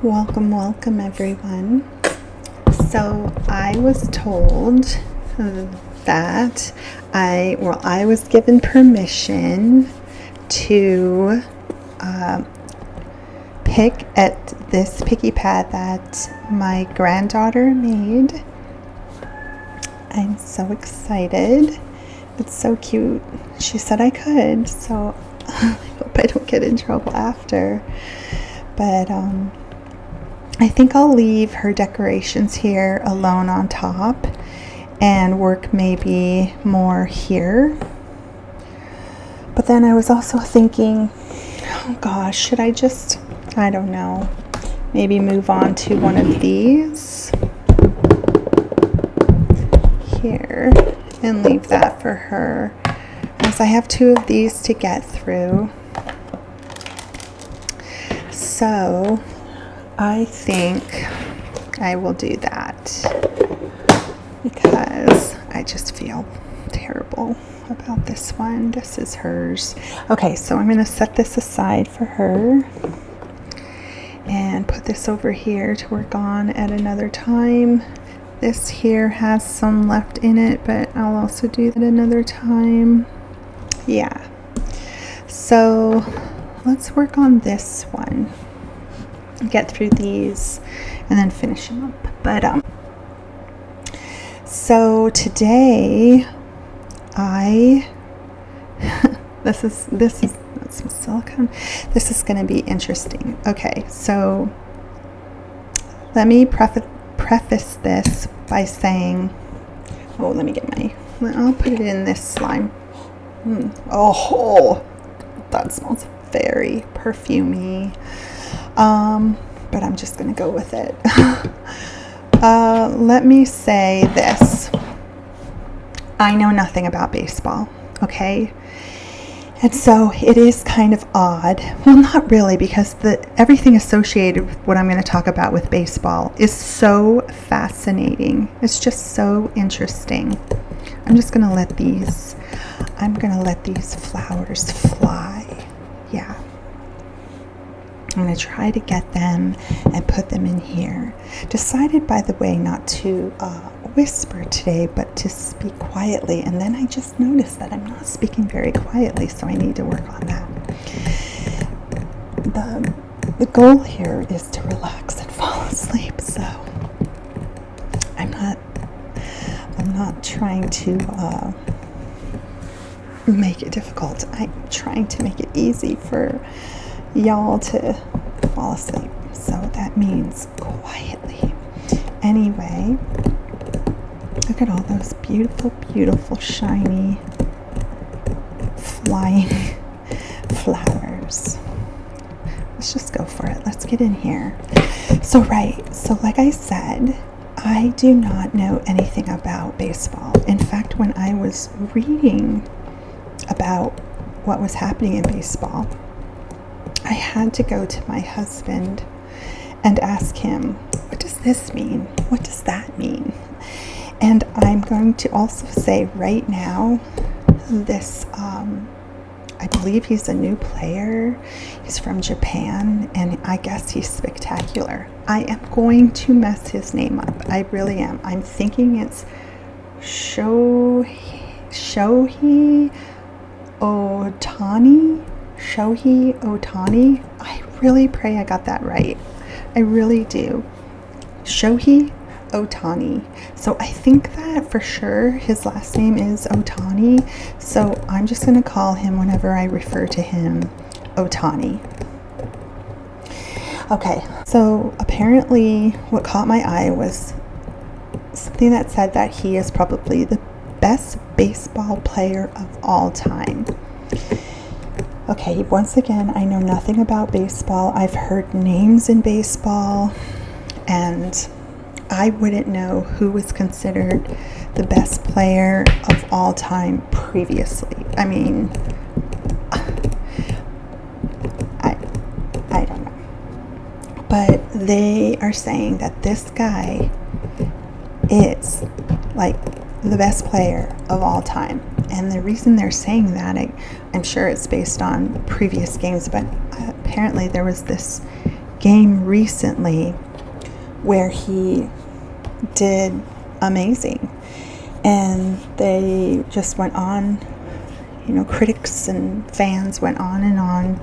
Welcome, welcome everyone. So I was told that I was given permission to pick at this picky pad that my granddaughter made. I'm so excited. It's so cute. She said I could, so I hope I don't get in trouble after. But I think I'll leave her decorations here alone on top and work maybe more here. But then I was also thinking, oh gosh, should I just, I don't know, maybe move on to one of these here and leave that for her, as I have two of these to get through. So I think I will do that because I just feel terrible about this one. This is hers. Okay, so I'm going to set this aside for her and put this over here to work on at another time. This here has some left in it, but I'll also do that another time. Yeah. So let's work on this one. Get through these and then finish them up. But so today this is some silicone. This is going to be interesting. Okay, so let me preface this by saying, I'll put it in this slime. Oh, that smells very perfumey. But I'm just going to go with it. Let me say this. I know nothing about baseball, okay? And so it is kind of odd. Well, not really, because everything associated with what I'm going to talk about with baseball is so fascinating. It's just so interesting. I'm going to let these flowers fly. Yeah. I'm going to try to get them and put them in here. Decided, by the way, not to whisper today, but to speak quietly. And then I just noticed that I'm not speaking very quietly, so I need to work on that. The goal here is to relax and fall asleep, so I'm not trying to make it difficult. I'm trying to make it easy for y'all to fall asleep, so that means quietly. Anyway, look at all those beautiful shiny flying flowers. Let's just go for it. Let's get in here. So like I said, I do not know anything about baseball. In fact, when I was reading about what was happening in baseball, I had to go to my husband and ask him, what does this mean? What does that mean? And I'm going to also say right now, this, I believe he's a new player. He's from Japan, and I guess he's spectacular. I am going to mess his name up. I really am. I'm thinking it's Shohei Ohtani. Shohei Ohtani. I really pray I got that right. I really do. Shohei Ohtani. So I think that for sure his last name is Ohtani. So I'm just going to call him, whenever I refer to him, Ohtani. Okay, so apparently what caught my eye was something that said that he is probably the best baseball player of all time. Okay, once again, I know nothing about baseball. I've heard names in baseball, and I wouldn't know who was considered the best player of all time previously. I mean, I don't know. But they are saying that this guy is like the best player of all time. And the reason they're saying that, I'm sure it's based on previous games, but apparently there was this game recently where he did amazing. And they just went on, critics and fans went on and on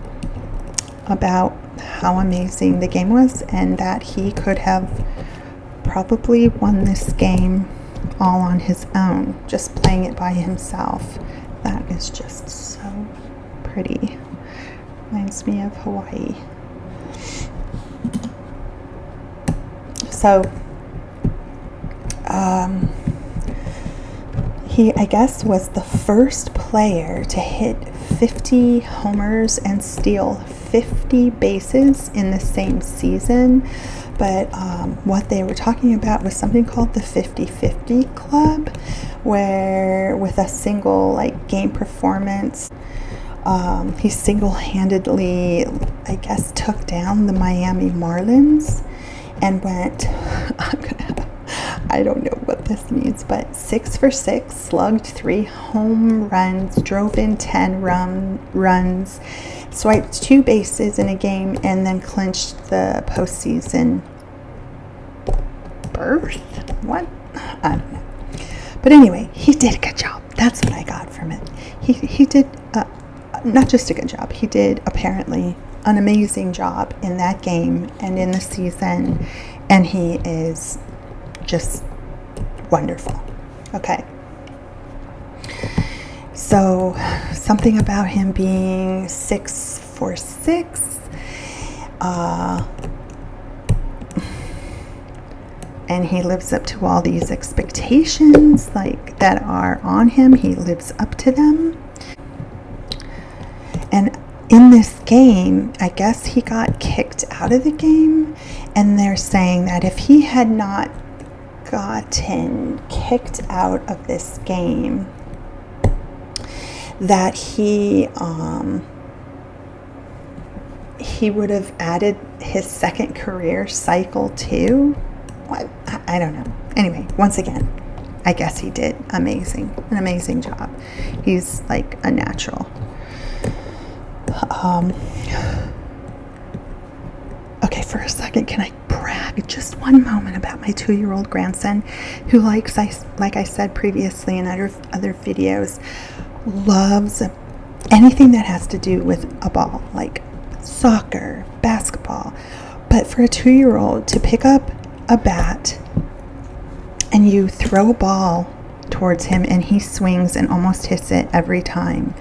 about how amazing the game was, and that he could have probably won this game all on his own, just playing it by himself. That is just so pretty. Reminds me of Hawaii. So, he, I guess, was the first player to hit 50 homers and steal 50 bases in the same season. But what they were talking about was something called the 50-50 Club, where with a single game performance, he single-handedly, I guess, took down the Miami Marlins and went, I don't know what this means, but 6 for 6, slugged 3 home runs, drove in 10 runs, swiped 2 bases in a game, and then clinched the postseason berth? What? I don't know. But anyway, he did a good job. That's what I got from it. He did not just a good job. He did apparently an amazing job in that game and in the season, and he is just wonderful. Okay. So something about him being 6 for 6, and he lives up to all these expectations that are on him. He lives up to them. And in this game, I guess he got kicked out of the game, and they're saying that if he had not gotten kicked out of this game, that he would have added his second career cycle too. What? I don't know. Anyway, once again, I guess he did an amazing job. He's like a natural. Okay, for a second, can I brag just one moment about my 2-year-old grandson, who like I said previously in other videos, loves anything that has to do with a ball, like soccer, basketball. But for a 2-year-old to pick up a bat and you throw a ball towards him and he swings and almost hits it every time.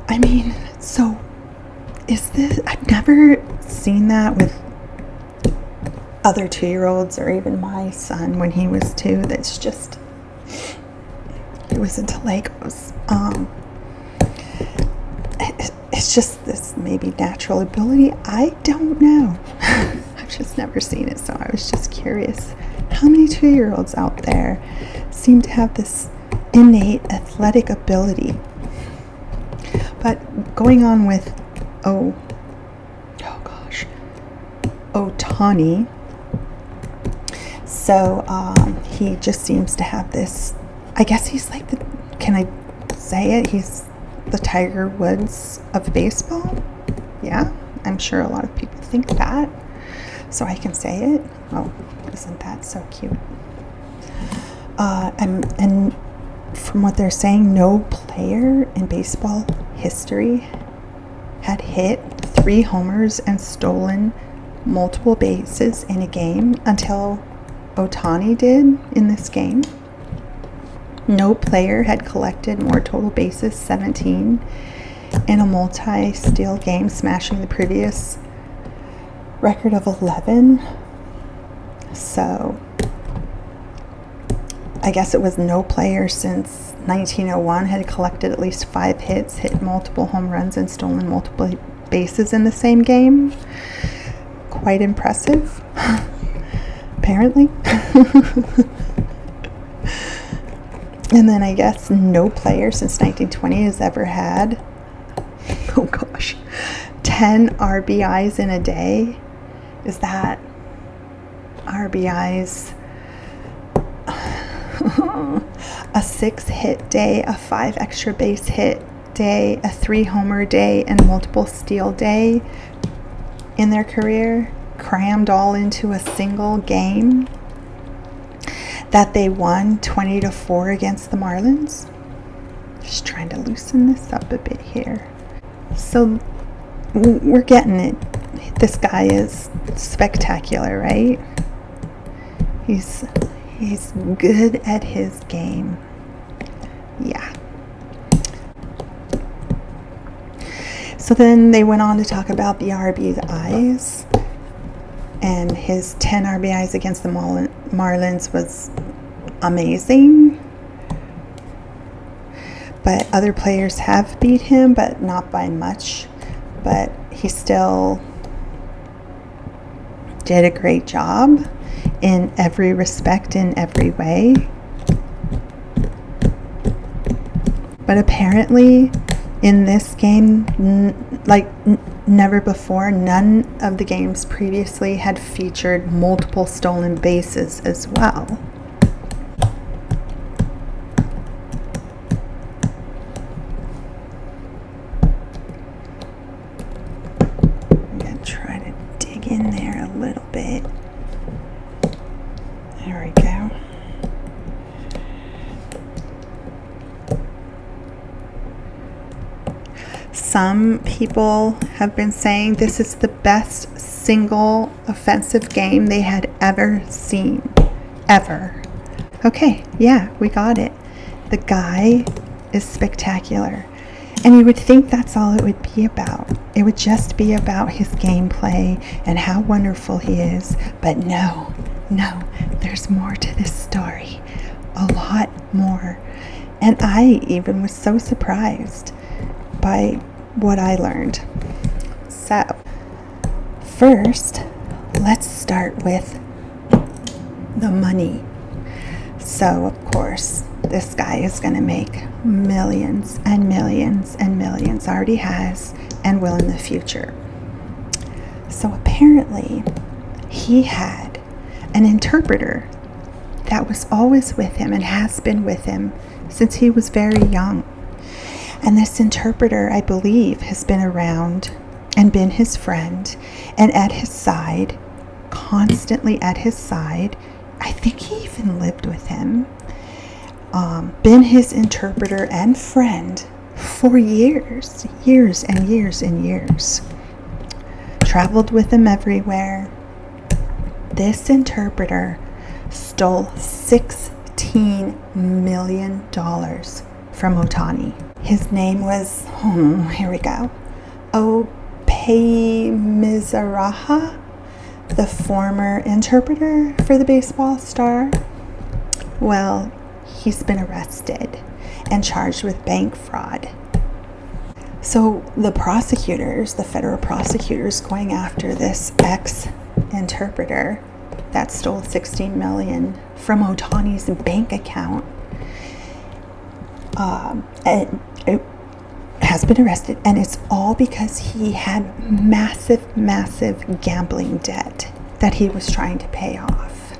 I mean, so I've never seen that with other 2-year-olds or even my son when he was 2. That's just, he was into Legos. It's just this maybe natural ability. I don't know. I've just never seen it, so I was just curious. How many 2-year-olds out there seem to have this innate athletic ability? But going on with Ohtani. So he just seems to have this, I guess he's like can I say it? He's the Tiger Woods of baseball. Yeah, I'm sure a lot of people think that. So I can say it. Oh, isn't that so cute? And from what they're saying, no player in baseball history had hit 3 homers and stolen multiple bases in a game until Ohtani did in this game. No player had collected more total bases, 17, in a multi-steal game, smashing the previous record of 11. So I guess it was no player since 1901 had collected at least 5 hits, hit multiple home runs, and stolen multiple bases in the same game. Quite impressive, apparently. And then I guess no player since 1920 has ever had, 10 RBIs in a day. Is that RBIs? A 6-hit day, a 5 extra base hit day, a 3 homer day, and multiple steal day in their career. crammed all into a single game that they won 20-4 against the Marlins. Just trying to loosen this up a bit here. So we're getting it. This guy is spectacular, right? He's good at his game. Yeah. So then they went on to talk about the RBIs, and his 10 RBIs against the Marlins was amazing. But other players have beat him, but not by much. But he still did a great job in every respect, in every way. But apparently in this game, never before, none of the games previously had featured multiple stolen bases as well. I'm going to try to dig in there a little bit. There we go. Some people have been saying this is the best single offensive game they had ever seen. Ever. Okay, yeah, we got it. The guy is spectacular. And you would think that's all it would be about. It would just be about his gameplay and how wonderful he is. But no, there's more to this story. A lot more. And I even was so surprised by what I learned. So, first, let's start with the money. So, of course, this guy is going to make millions and millions and millions, already has and will in the future. So, apparently, he had an interpreter that was always with him and has been with him since he was very young. And this interpreter, I believe, has been around and been his friend and at his side, constantly at his side. I think he even lived with him. Been his interpreter and friend for years and years. Traveled with him everywhere. This interpreter stole $16 million from Ohtani. His name was, here we go, Opey Mizraha, the former interpreter for the baseball star. Well, he's been arrested and charged with bank fraud. So the prosecutors, the federal prosecutors going after this ex-interpreter that stole $16 million from Ohtani's bank account, it has been arrested, and it's all because he had massive gambling debt that he was trying to pay off.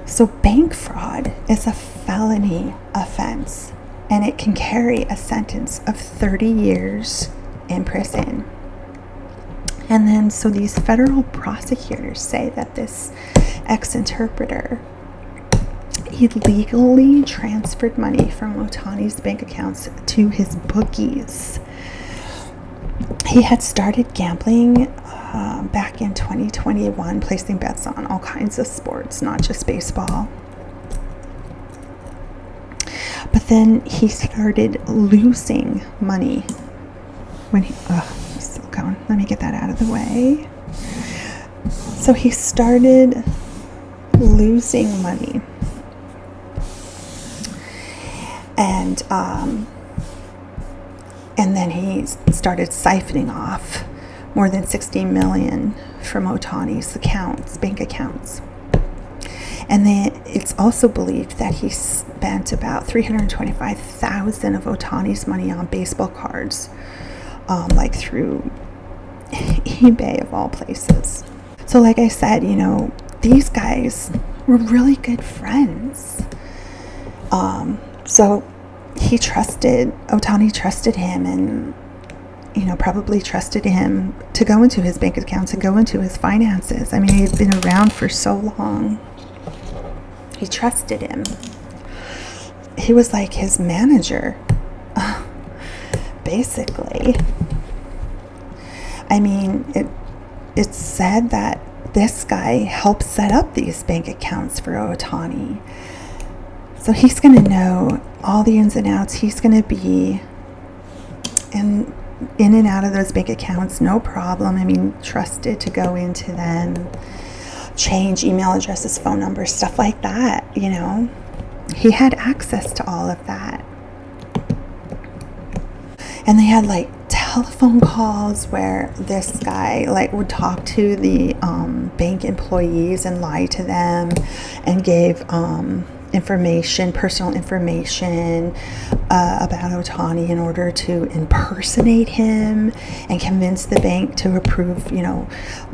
So bank fraud is a felony offense, and it can carry a sentence of 30 years in prison. And then so these federal prosecutors say that this ex-interpreter illegally transferred money from Ohtani's bank accounts to his bookies. He had started gambling back in 2021, placing bets on all kinds of sports, not just baseball. But then he started losing money when he's still going. Let me get that out of the way. So he started losing money, and then he started siphoning off more than $60 million from Ohtani's bank accounts. And then it's also believed that he spent about $325,000 of Ohtani's money on baseball cards, like through eBay of all places. So like I said, these guys were really good friends. So Ohtani trusted him, and probably trusted him to go into his bank accounts and go into his finances. I mean, he'd been around for so long. He trusted him. He was like his manager, basically. I mean, it's said that this guy helped set up these bank accounts for Ohtani. So he's going to know all the ins and outs. He's going to be in and out of those bank accounts, no problem. I mean, trusted to go into them, change email addresses, phone numbers, stuff like that, He had access to all of that. And they had like telephone calls where this guy like would talk to the bank employees and lie to them and gave personal information about Ohtani in order to impersonate him and convince the bank to approve,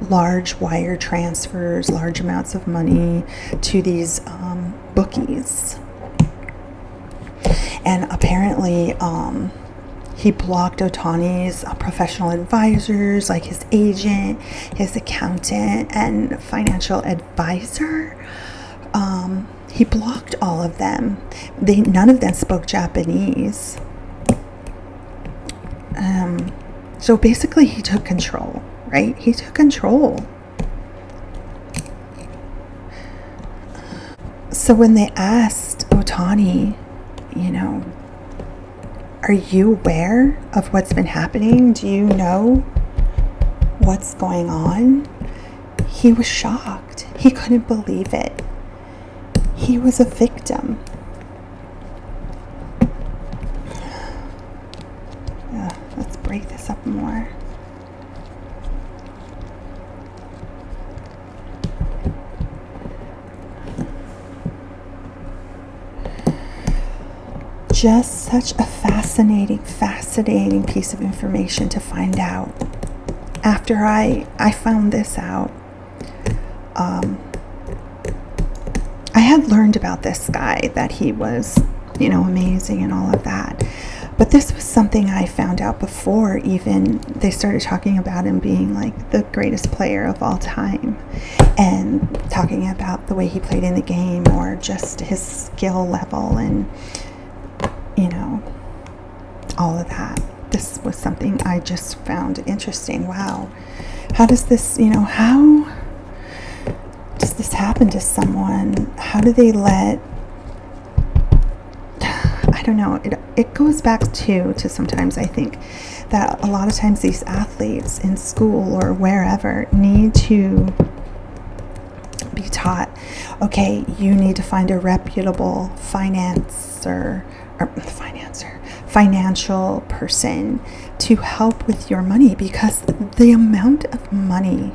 large wire transfers, large amounts of money to these bookies. And apparently, he blocked Ohtani's professional advisors, like his agent, his accountant, and financial advisor. He blocked all of them. None of them spoke Japanese. So basically, he took control, right? He took control. So when they asked Ohtani, are you aware of what's been happening? Do you know what's going on? He was shocked. He couldn't believe it. He was a victim. Let's break this up more. Just such a fascinating piece of information to find out. After I found this out, I had learned about this guy, that he was, amazing and all of that. But this was something I found out before even they started talking about him being like the greatest player of all time, and talking about the way he played in the game, or just his skill level, and all of that. This was something I just found interesting. Wow. How does this, how does this happen to someone? How do they I don't know. It goes back to sometimes I think that a lot of times these athletes in school or wherever need to be taught, okay, you need to find a reputable financial person to help with your money, because the amount of money,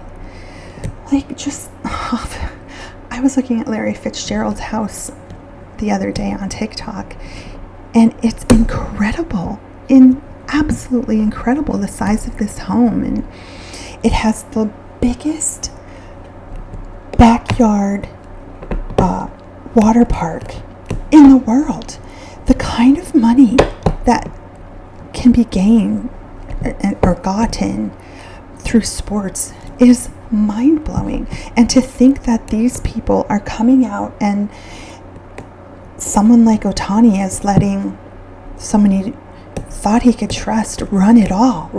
I was looking at Larry Fitzgerald's house the other day on TikTok, and it's incredible, absolutely incredible, the size of this home, and it has the biggest backyard water park in the world. The kind of money that can be gained or gotten through sports is mind-blowing. And to think that these people are coming out, and someone like Ohtani is letting someone he thought he could trust run it all.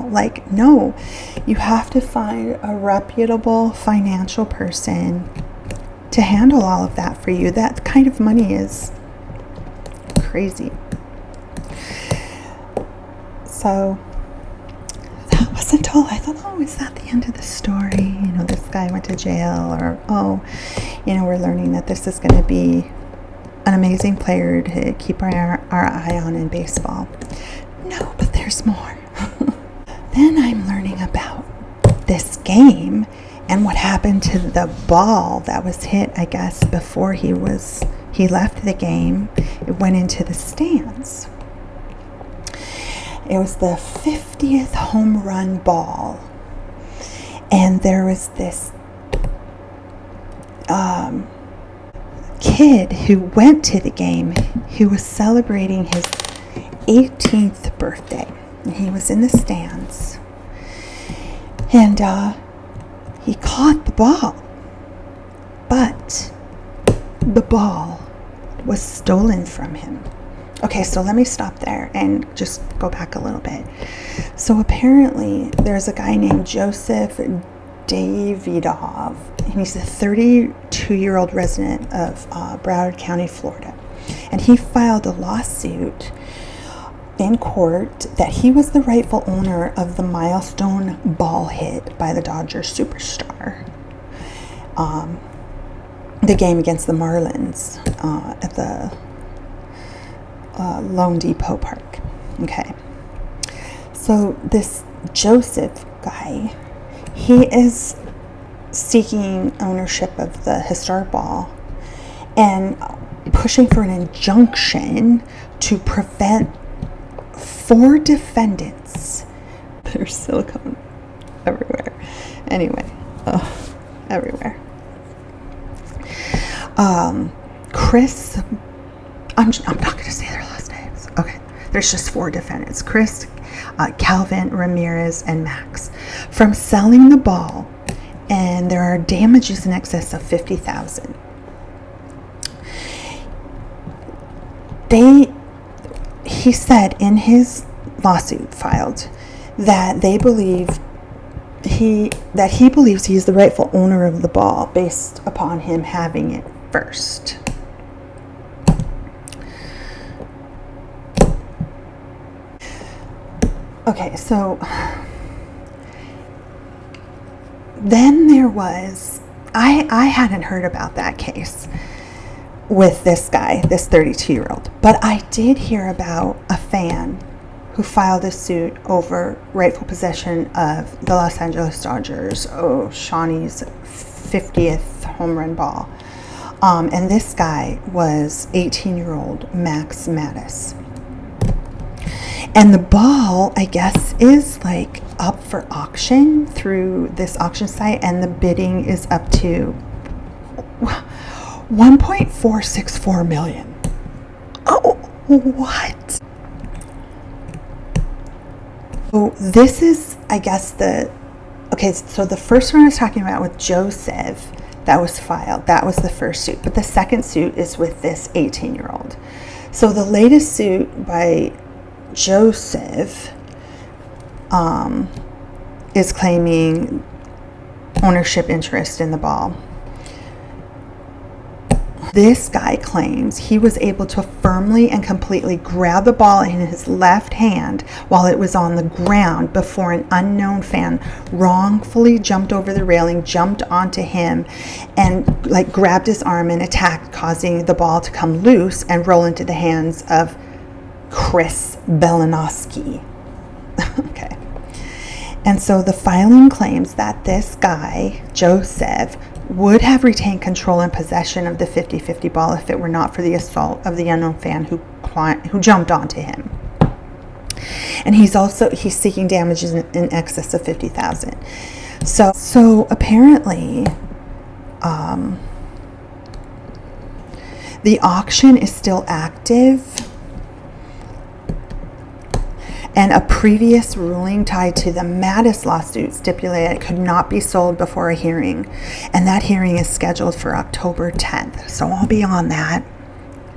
Like, no, you have to find a reputable financial person to handle all of that for you. That kind of money is crazy. So that wasn't all. I thought, is that the end of the story? This guy went to jail, or we're learning that this is going to be an amazing player to keep our eye on in baseball. No, but there's more. Then I'm learning about this game and what happened to the ball that was hit, I guess, before he left the game. It went into the stands. It was the 50th home run ball. And there was this kid kid who went to the game, who was celebrating his 18th birthday. And he was in the stands. And he caught the ball. But the ball was stolen from him. Okay, so let me stop there and just go back a little bit. So apparently there's a guy named Joseph Davidov, and he's a 32-year-old resident of Broward County, Florida. And he filed a lawsuit in court that he was the rightful owner of the milestone ball hit by the Dodgers superstar. The game against the Marlins at the Lone Depot Park. Okay. So this Joseph guy, he is seeking ownership of the historic ball and pushing for an injunction to prevent 4 defendants. There's silicone everywhere. Anyway, everywhere. Chris, I'm not going to say their last names. Okay. There's just 4 defendants. Chris, Calvin, Ramirez, and Max. From selling the ball, and there are damages in excess of $50,000. He said in his lawsuit filed that he believes he is the rightful owner of the ball based upon him having it first. Okay, so then there was, I hadn't heard about that case with this guy, this 32-year-old, but I did hear about a fan who filed a suit over rightful possession of the Los Angeles Dodgers, Shawnee's 50th home run ball. And this guy was 18-year-old Max Mattis. And the ball, I guess, is like up for auction through this auction site, and the bidding is up to $1.464 million. Oh, what? So this is, I guess, so the first one I was talking about with Joseph that was filed, that was the first suit. But the second suit is with this 18-year-old. So the latest suit by Joseph is claiming ownership interest in the ball. This guy claims he was able to firmly and completely grab the ball in his left hand while it was on the ground before an unknown fan wrongfully jumped over the railing, jumped onto him, and grabbed his arm and attacked, causing the ball to come loose and roll into the hands of Chris Belinowski. Okay. And so the filing claims that this guy, Joseph, would have retained control and possession of the 50-50 ball if it were not for the assault of the unknown fan who jumped onto him. And he's seeking damages in excess of $50,000. So apparently, the auction is still active. And a previous ruling tied to the Mattis lawsuit stipulated it could not be sold before a hearing. And that hearing is scheduled for October 10th. So I'll be on that.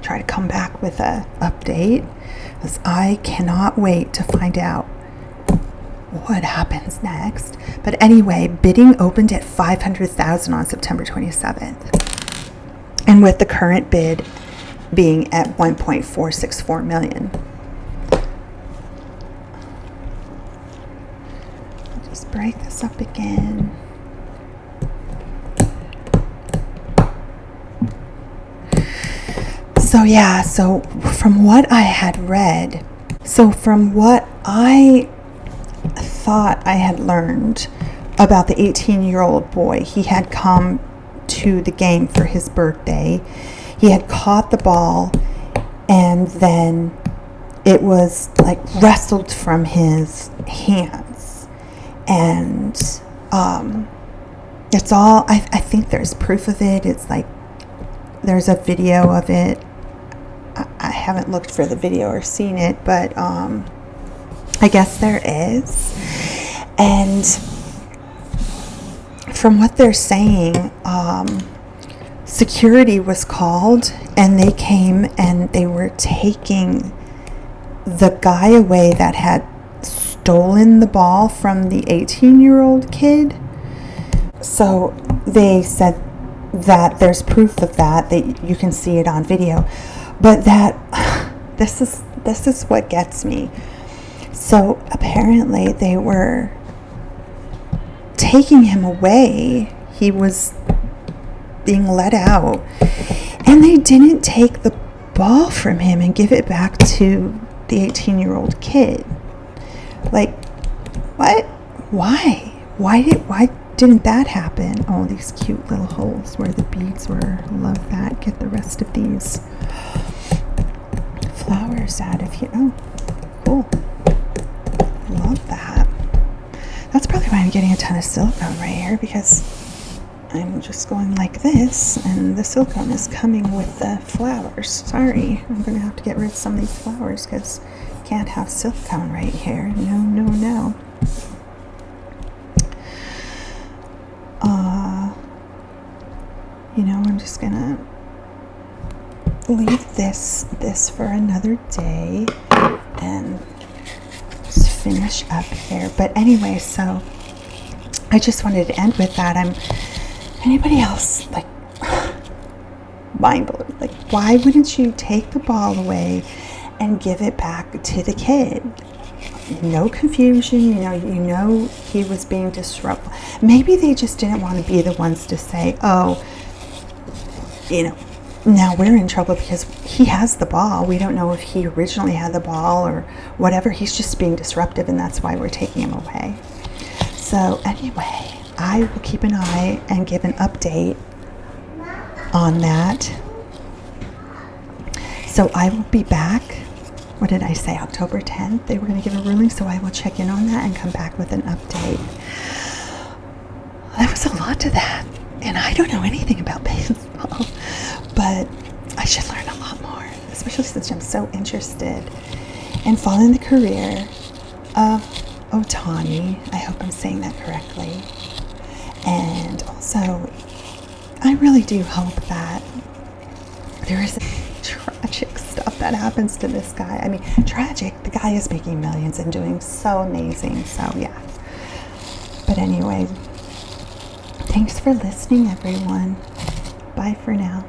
Try to come back with an update, because I cannot wait to find out what happens next. But anyway, bidding opened at $500,000 on September 27th. And with the current bid being at $1.464 million. Break this up again. So from what I had read, from what I thought I had learned about the 18-year-old boy, he had come to the game for his birthday. He had caught the ball, and then it was wrestled from his hands. And it's all, I think there's proof of it. It's there's a video of it. I haven't looked for the video or seen it, but I guess there is. And from what they're saying, security was called, and they came and they were taking the guy away that had stolen the ball from the 18-year-old kid. So they said that there's proof of that you can see it on video. But this is what gets me. So apparently they were taking him away. He was being let out, and they didn't take the ball from him and give it back to the 18-year-old kid. Like, what? Why didn't that happen? Oh, these cute little holes where the beads were. Love that. Get the rest of these flowers out of here. Oh, cool. Love that. That's probably why I'm getting a ton of silicone right here, because I'm just going like this, and the silicone is coming with the flowers. Sorry, I'm going to have to get rid of some of these flowers because I can't have silicone right here. No. I'm just going to leave this for another day and just finish up here. But anyway, so I just wanted to end with that. Anybody else, like, mind blown? Like, why wouldn't you take the ball away and give it back to the kid? No confusion, you know he was being disruptive. Maybe they just didn't want to be the ones to say, oh, now we're in trouble because he has the ball. We don't know if he originally had the ball or whatever. He's just being disruptive, and that's why we're taking him away. So anyway, I will keep an eye and give an update on that. So I will be back. What did I say? October 10th? They were going to give a ruling, so I will check in on that and come back with an update. That was a lot to that. And I don't know anything about baseball, but I should learn a lot more, especially since I'm so interested in following the career of Ohtani. I hope I'm saying that correctly. And also, I really do hope that there isn't tragic stuff that happens to this guy. I mean, tragic. The guy is making millions and doing so amazing. So, yeah. But anyway, thanks for listening, everyone. Bye for now.